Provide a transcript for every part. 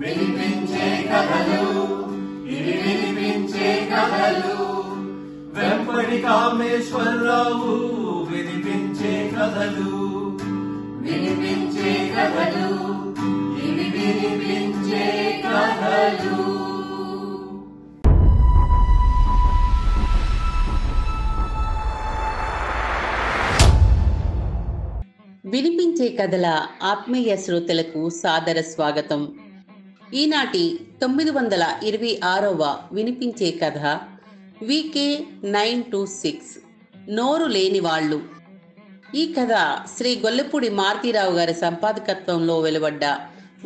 వినిపించే కథలు ఇవి వినిపించే కథలు వెంపటి కామేశ్వరరావు వినిపించే కథలు వినిపించే కథలు ఇవి వినిపించే కథలు. వినిపించే కథల ఆత్మీయ శ్రోతలకు సాదర స్వాగతం. ఈనాటి 926వ వినిపించే కథ వికే 926 నోరు లేని వాళ్ళు. ఈ కథ శ్రీ గొల్లపూడి మారుతీరావు గారి సంపాదకత్వంలో వెలువడ్డ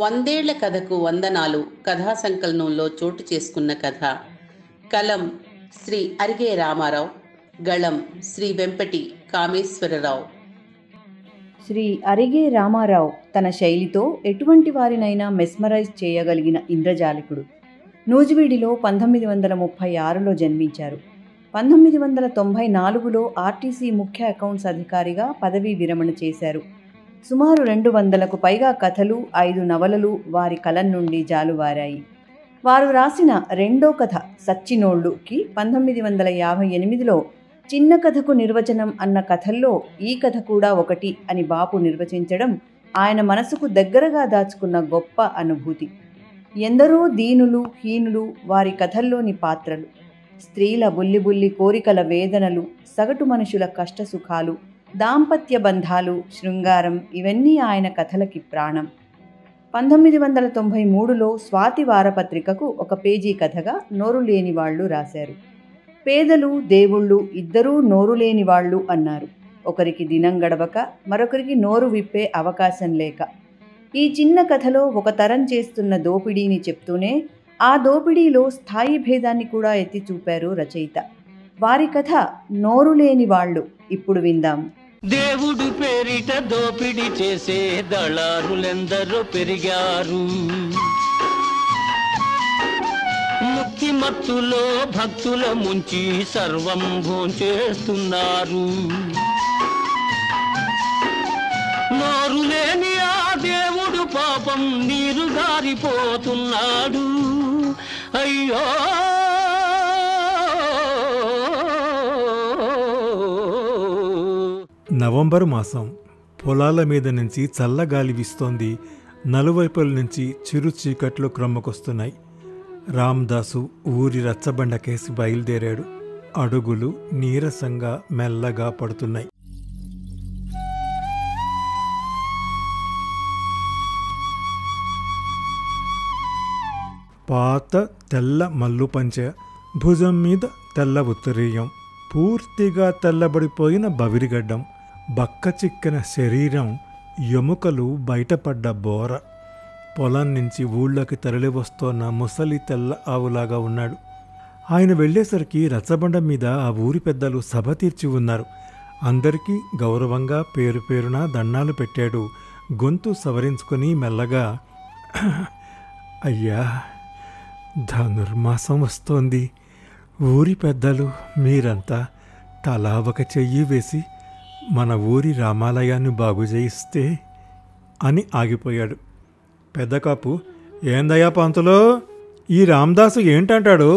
100 ఏళ్ల కథకు వందనాలు కథా సంకలనంలో చోటు చేసుకున్న కథ. కలం శ్రీ అరిగే రామారావు, గళం శ్రీ వెంపటి కామేశ్వరరావు. శ్రీ అరిగే రామారావు తన శైలితో ఎటువంటి వారినైనా మెస్మరైజ్ చేయగలిగిన ఇంద్రజాలికుడు. నూజివీడిలో 1936లో జన్మించారు. 1994లో ఆర్టీసీ ముఖ్య అకౌంట్స్ అధికారిగా పదవీ విరమణ చేశారు. సుమారు 200కు పైగా కథలు, 5 నవలలు వారి కలం నుండి జాలువారాయి. వారు రాసిన రెండో కథ సచ్చినోళ్ళుకి 1958లో చిన్న కథకు నిర్వచనం అన్న కథల్లో ఈ కథ కూడా ఒకటి అని బాపు నిర్వచించడం ఆయన మనసుకు దగ్గరగా దాచుకున్న గొప్ప అనుభూతి. ఎందరో దీనులు, హీనులు వారి కథల్లోని పాత్రలు. స్త్రీల బుల్లిబుల్లి కోరికల వేదనలు, సగటు మనుషుల కష్టసుఖాలు, దాంపత్య బంధాలు, శృంగారం ఇవన్నీ ఆయన కథలకి ప్రాణం. 1993లో స్వాతి వారపత్రికకు ఒక పేజీ కథగా నోరు లేని వాళ్ళు రాశారు. పేదలు, దేవుళ్ళు ఇద్దరూ నోరు లేని వాళ్ళు అన్నారు. ఒకరికి దినం గడవక, మరొకరికి నోరు విప్పే అవకాశం లేక. ఈ చిన్న కథలో ఒక తరం చేస్తున్న దోపిడీని చెప్తూనే ఆ దోపిడీలో స్థాయి భేదాన్ని కూడా ఎత్తి చూపారు రచయిత. వారి కథ నోరు లేని వాళ్ళు ఇప్పుడు విందాం. దేవుడు పేరిట దోపిడీ చేసే దళారులెందరో పెరిగారు. ముక్తి మత్తులో భక్తుల ముంచి సర్వం భోంచేస్తున్నారు. నోరు లేని ఆ దేవుడు పాపం నీరు గారిపోతున్నాడు. అయ్యో నవంబరు మాసం. పొలాల మీద నుంచి చల్లగాలి వీస్తోంది. నలువైపుల నుంచి చిరు చీకట్లు క్రమ్మకొస్తున్నాయి. రామదాసు ఊరి రచ్చబండకేసి బయలుదేరాడు. అడుగులు నీరసంగా మెల్లగా పడుతున్నాయి. పాత తెల్ల మల్లు పంచె, భుజం మీద తెల్ల ఉత్తరీయం, పూర్తిగా తెల్లబడిపోయిన బవిరిగడ్డం, బక్క చిక్కిన శరీరం, ఎముకలు బయటపడ్డ బోర. పొలం నుంచి ఊళ్ళోకి తరలి వస్తోన్న ముసలి తెల్ల ఆవులాగా ఉన్నాడు. ఆయన వెళ్లేసరికి రచ్చబండ మీద ఆ ఊరి పెద్దలు సభ తీర్చి ఉన్నారు. అందరికీ గౌరవంగా పేరు పేరున దండాలు పెట్టాడు. గొంతు సవరించుకొని మెల్లగా, అయ్యా, ధనుర్మాసం వస్తోంది. ఊరి పెద్దలు మీరంతా తలా ఒక చెయ్యి వేసి మన ఊరి రామాలయాన్ని బాగు చేయిస్తే అని ఆగిపోయాడు. పెద్దకాపు, ఏందయ్యా పంతులో, ఈ రామదాసు ఏంటంటాడు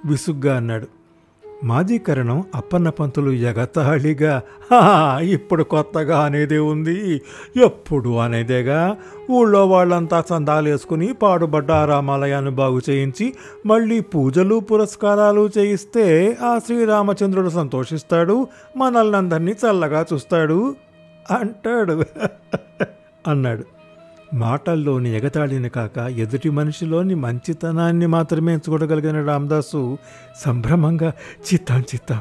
విసుగ్గా అన్నాడు. మాజీ కరణం అప్పన్న పంతులు ఎగతాళిగా, ఇప్పుడు కొత్తగా అనేదే ఉంది, ఎప్పుడు అనేదేగా. ఊళ్ళో వాళ్ళంతా చందాలు వేసుకుని పాడుబడ్డ ఆ రామాలయాన్ని బాగు చేయించి మళ్ళీ పూజలు పురస్కారాలు చేయిస్తే ఆ శ్రీరామచంద్రుడు సంతోషిస్తాడు, మనల్ని అందరినీ చల్లగా చూస్తాడు అంటాడు అన్నాడు. మాటల్లోని ఎగతాళిని కాక ఎదుటి మనిషిలోని మంచితనాన్ని మాత్రమే చూడగలిగిన రామదాసు సంభ్రమంగా, చిత్తం చిత్తం,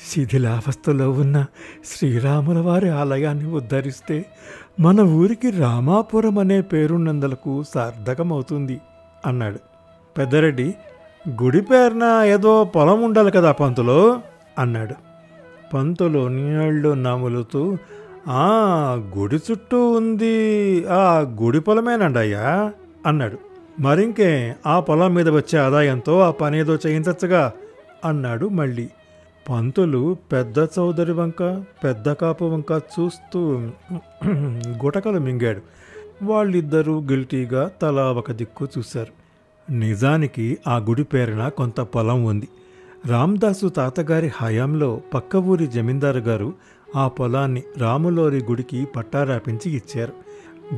శిథిలావస్థలో ఉన్న శ్రీరాముల వారి ఆలయాన్ని ఉద్ధరిస్తే మన ఊరికి రామాపురం అనే పేరున్నందులకు సార్థకమవుతుంది అన్నాడు. పెద్దరెడ్డి, గుడి పేరున ఏదో పొలం ఉండాలి కదా పంతులో అన్నాడు. పంతులు నీళ్ళు నములుతూ, గుడి చుట్టూ ఉంది, ఆ గుడి పొలమేనండి అయ్యా అన్నాడు. మరింకే ఆ పొలం మీద వచ్చే ఆదాయంతో ఆ పనేదో చేయించచ్చుగా అన్నాడు మళ్ళీ. పంతులు పెద్ద చౌదరి వంక పెద్ద కాపు వంక చూస్తూ గుటకలు మింగాడు. వాళ్ళిద్దరూ గిల్టీగా తలా ఒక దిక్కు చూశారు. నిజానికి ఆ గుడి పేరున కొంత పొలం ఉంది. రామదాసు తాతగారి హయాంలో పక్క ఊరి జమీందారు గారు ఆ పొలాన్ని రాములోరి గుడికి పట్టారాపించి ఇచ్చారు.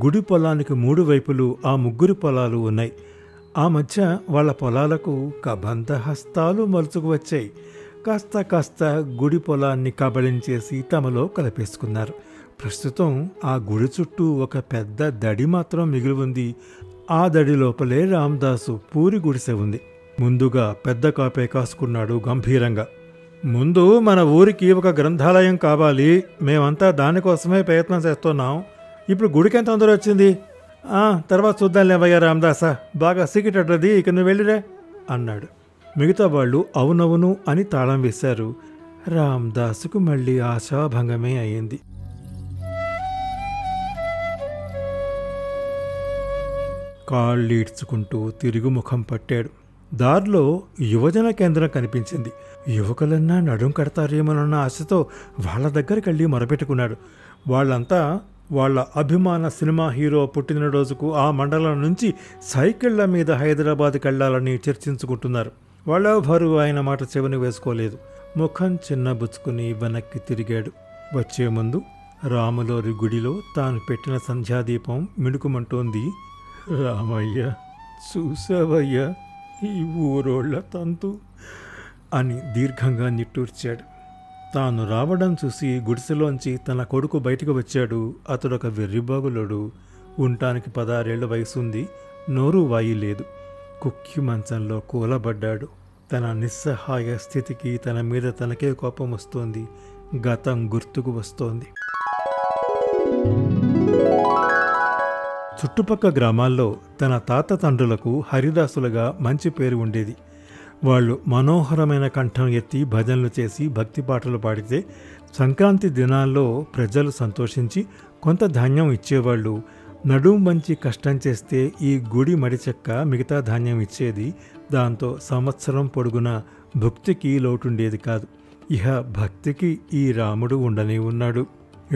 గుడి పొలానికి 3 వైపులు ఆ 3 పొలాలు ఉన్నాయి. ఆ మధ్య వాళ్ళ పొలాలకు కబంధ హస్తాలు మలుచుకు వచ్చాయి. కాస్త కాస్త గుడి పొలాన్ని కబళించేసి తమలో కలిపేసుకున్నారు. ప్రస్తుతం ఆ గుడి చుట్టూ ఒక పెద్ద దడి మాత్రం మిగిలి ఉంది. ఆ దడి లోపలే రామదాసు పూరి గుడిసె ఉంది. ముందుగా పెద్ద కాపే కాసుకున్నాడు గంభీరంగా. ముందు మన ఊరికి ఒక గ్రంథాలయం కావాలి. మేమంతా దానికోసమే ప్రయత్నం చేస్తున్నాం. ఇప్పుడు గుడికి ఎంత తొందర వచ్చింది? తర్వాత చూద్దాం లేవయ్యా రామదాసా, బాగా సీకిటడ్రది, ఇక నువ్వు వెళ్ళిరే అన్నాడు. మిగతా వాళ్ళు అవునవును అని తాళం వేశారు. రామదాసుకు మళ్ళీ ఆశాభంగమే అయింది. కాళ్ళీడ్చుకుంటూ తిరుగుముఖం పట్టాడు. దారిలో యువజన కేంద్రం కనిపించింది. యువకులన్నా నడుం కడతారేమోనన్న ఆశతో వాళ్ళ దగ్గరికి వెళ్ళి మొరపెట్టుకున్నాడు. వాళ్ళంతా వాళ్ళ అభిమాన సినిమా హీరో పుట్టినరోజుకు ఆ మండలం నుంచి సైకిళ్ల మీద హైదరాబాద్కి వెళ్లాలని చర్చించుకుంటున్నారు. వాళ్ళెవరూ ఆయన మాట చెవిని వేసుకోలేదు. ముఖం చిన్నబుచ్చుకుని వెనక్కి తిరిగాడు. వచ్చే ముందు రాములోరి గుడిలో తాను పెట్టిన సంధ్యాదీపం మిణుకుమంటోంది. రామయ్య, చూసావయ్యా ఈ ఊరోళ్ల తంతు అని దీర్ఘంగా నిట్టూర్చాడు. తాను రావడం చూసి గుడిసెలోంచి తన కొడుకు బయటకు వచ్చాడు. అతడొక వెర్రిబాగులోడు. ఉండటానికి 16 ఏళ్ల వయసుంది. నోరు వాయి లేదు. కుక్కి మంచంలో కూలబడ్డాడు. తన నిస్సహాయ స్థితికి తన మీద తనకే కోపం వస్తోంది. గతం గుర్తుకు వస్తోంది. చుట్టుపక్క గ్రామాల్లో తన తాత తండ్రులకు హరిదాసులుగా మంచి పేరు ఉండేది. వాళ్ళు మనోహరమైన కంఠం ఎత్తి భజనలు చేసి భక్తి పాటలు పాడితే సంక్రాంతి దినాల్లో ప్రజలు సంతోషించి కొంత ధాన్యం ఇచ్చేవాళ్ళు. నడుం వంచి కష్టం చేస్తే ఈ గుడి మడిచెక్క మిగతా ధాన్యం ఇచ్చేది. దాంతో సంవత్సరం పొడుగునా భక్తికి లోటుండేది కాదు. ఇహ భక్తికి ఈ రాముడు ఉండనే ఉన్నాడు.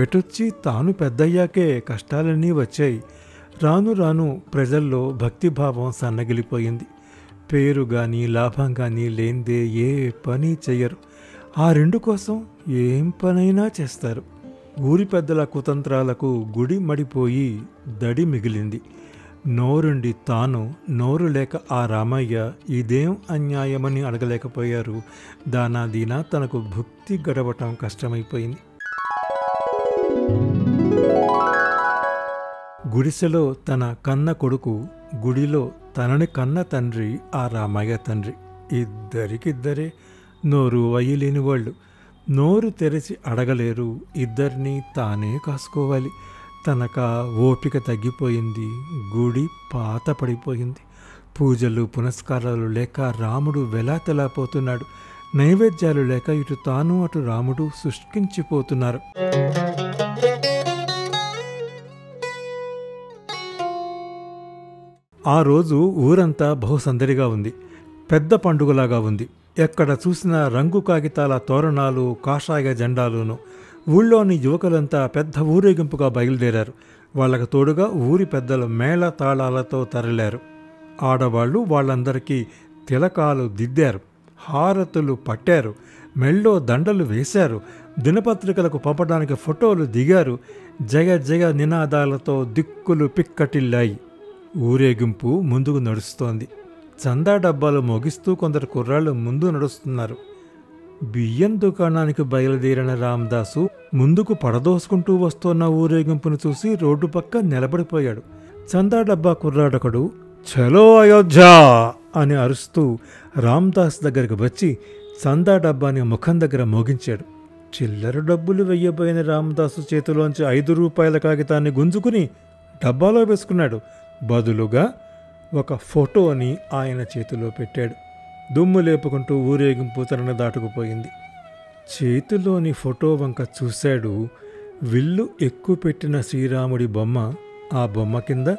ఎటొచ్చి తాను పెద్దయ్యాకే కష్టాలన్నీ వచ్చాయి. రాను రాను ప్రజల్లో భక్తిభావం సన్నగిలిపోయింది. పేరు గాని లాభం గాని లేందే ఏ పని చెయ్యరు. ఆ 2 కోసం ఏం పనైనా చేస్తారు. ఊరి పెద్దల కుతంత్రాలకు గుడి మడిపోయి దడి మిగిలింది. నోరుండి తాను, నోరు లేక ఆ రామయ్య ఇదేం అన్యాయమని అడగలేకపోయారు. దానాదీనా తనకు భుక్తి గడవటం కష్టమైపోయింది. గుడిసెలో తన కన్న కొడుకు, గుడిలో తనని కన్న తండ్రి ఆ రామయ్య తండ్రి. ఇద్దరికిద్దరే నోరు వయ్యలేని వాళ్ళు. నోరు తెరిచి అడగలేరు. ఇద్దరినీ తానే కాసుకోవాలి. తనకా ఓపిక తగ్గిపోయింది. గుడి పాత పడిపోయింది. పూజలు పునస్కారాలు లేక రాముడు వెలాతెలాపోతున్నాడు. నైవేద్యాలు లేక ఇటు తాను అటు రాముడు శుష్కించిపోతున్నారు. ఆ రోజు ఊరంతా బహుసందడిగా ఉంది. పెద్ద పండుగలాగా ఉంది. ఎక్కడ చూసినా రంగు కాగితాల తోరణాలు, కాషాయ జెండాలును. ఊళ్ళోని యువకులంతా పెద్ద ఊరేగింపుగా బయలుదేరారు. వాళ్లకు తోడుగా ఊరి పెద్దలు మేళ తాళాలతో తరలారు. ఆడవాళ్లు వాళ్ళందరికీ తిలకాలు దిద్దారు. హారతులు పట్టారు. మెళ్ళో దండలు వేశారు. దినపత్రికలకు పంపడానికి ఫోటోలు దిగారు. జయ జయ నినాదాలతో దిక్కులు పిక్కటిల్లాయి. ఊరేగింపు ముందుకు నడుస్తోంది. చందా డబ్బాలు మోగిస్తూ కొందరు కుర్రాళ్ళు ముందు నడుస్తున్నారు. బియ్యం దుకాణానికి బయలుదేరిన రామదాసు ముందుకు పడదోసుకుంటూ వస్తున్న ఊరేగింపును చూసి రోడ్డు పక్క నిలబడిపోయాడు. చందా డబ్బా కుర్రాడొకడు చలో అయోధ్య అని అరుస్తూ రామదాస్ దగ్గరికి వచ్చి చందా డబ్బాని ముఖం దగ్గర మోగించాడు. చిల్లర డబ్బులు వెయ్యబోయిన రామదాసు చేతిలోంచి 5 రూపాయల కాగితాన్ని గుంజుకుని డబ్బాలో వేసుకున్నాడు. బదులుగా ఒక ఫోటోని ఆయన చేతిలో పెట్టాడు. దుమ్ము లేపుకుంటూ ఊరేగింపు తనను దాటుకుపోయింది. చేతిలోని ఫోటో వంక చూశాడు. విల్లు ఎక్కుపెట్టిన శ్రీరాముడి బొమ్మ. ఆ బొమ్మ కింద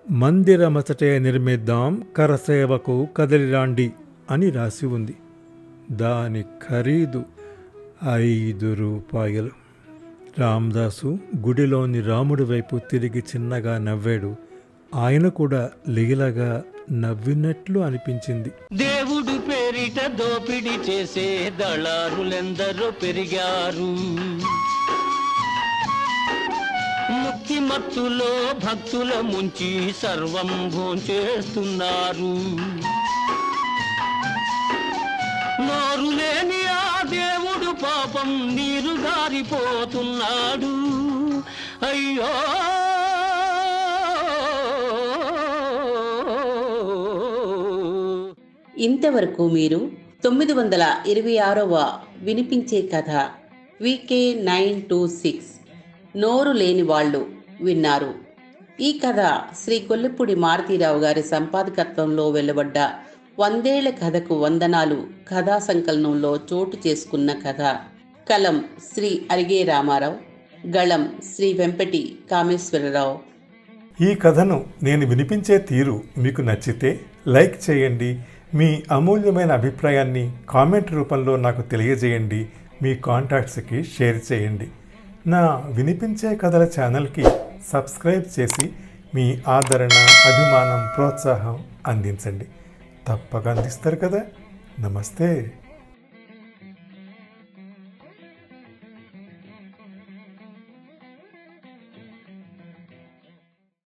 మందిరమచటే నిర్మిద్దాం, కరసేవకు కదలిరాండి అని రాసి ఉంది. దాని ఖరీదు 5 రూపాయలు. రామదాసు గుడిలోని రాముడి వైపు తిరిగి చిన్నగా నవ్వాడు. ఆయన కూడా లీలగా నవ్వినట్లు అనిపించింది. దేవుడు పేరిట దోపిడి చేసే దళారులెందరో పెరిగారు. ముక్తి మత్తులో భక్తుల ముంచి సర్వం భోంచేస్తున్నారు. నోరు లేని ఆ దేవుడు పాపం నీరు గారిపోతున్నాడు. అయ్యో ఇంతవరకు మీరు 926వ వినిపించే కథ VK 926 నోరు లేని వాళ్ళు విన్నారు. ఈ కథ శ్రీ కొల్లిపూడి మారుతీరావు గారి సంపాదకత్వంలో వెలువడ్డ 100 ఏళ్ల కథకు వందనాలు కథా సంకలనంలో చోటు చేసుకున్న కథ. కలం శ్రీ అరిగే రామారావు, గళం శ్రీ వెంపటి కామేశ్వరరావు. ఈ కథను నేను వినిపించే తీరు మీకు నచ్చితే లైక్ చేయండి. మీ అమూల్యమైన అభిప్రాయాన్ని కామెంట్ రూపంలో నాకు తెలియజేయండి. మీ కాంటాక్ట్స్కి షేర్ చేయండి. నా వినిపించే కథల ఛానల్కి సబ్స్క్రైబ్ చేసి మీ ఆదరణ, అభిమానం, ప్రోత్సాహం అందించండి. తప్పక అందిస్తారు కదా. నమస్తే.